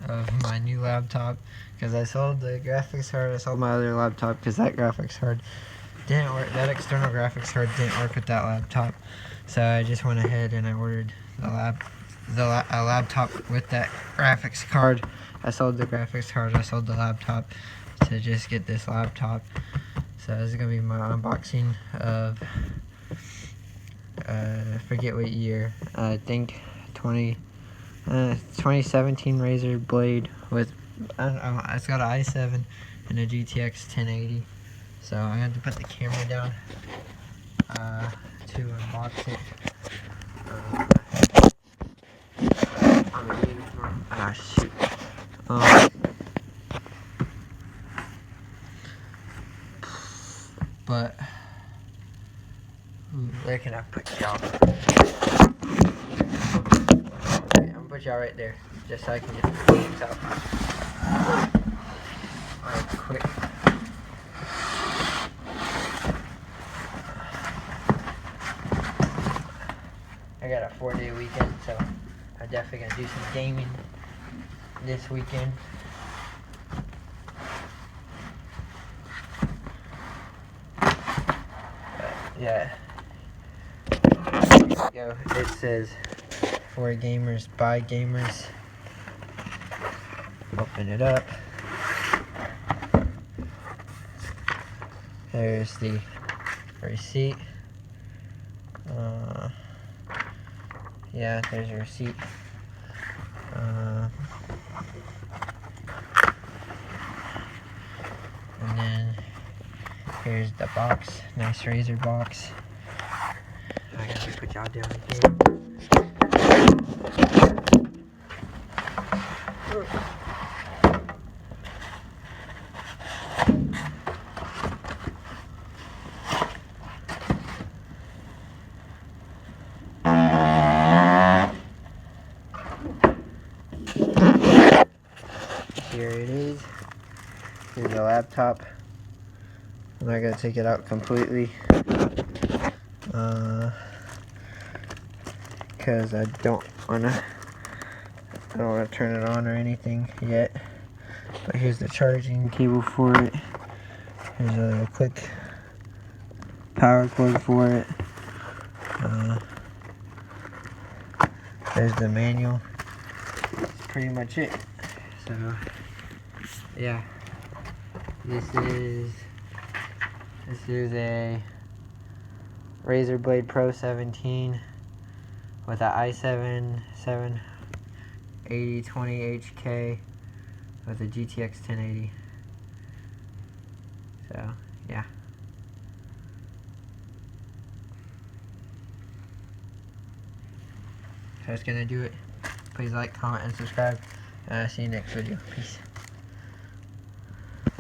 of my new laptop, because I sold the graphics card. I sold my other laptop because that graphics card didn't work. That external graphics card didn't work with that laptop. So I just went ahead and I ordered a laptop with that graphics card. I sold the graphics card. I sold the laptop to just get this laptop. So this is gonna be my unboxing of I forget what year. I think 2017 Razer Blade with, I don't know, it's got an i7 and a GTX 1080. So I had to put the camera down to unbox it. Shoot. But where can I put y'all? Okay, I'm gonna put y'all right there, just so I can get the flames out. Alright, quick. I got a 4-day weekend, so I'm definitely gonna do some gaming this weekend. Yeah. Go. It says for gamers, by gamers. Open it up. There's the receipt. Yeah, there's a receipt. And then here's the box. Nice Razer box. I gotta put y'all down again. Here it is. Here's the laptop. I'm not gonna take it out completely because I don't wanna turn it on or anything yet. But here's the charging cable for it. Here's a quick power cord for it. There's the manual. That's pretty much it. So yeah, this is a Razer Blade Pro 17 with an i7 8020HK with a GTX 1080. So yeah. So that's gonna do it. Please like, comment, and subscribe. See you next video. Peace.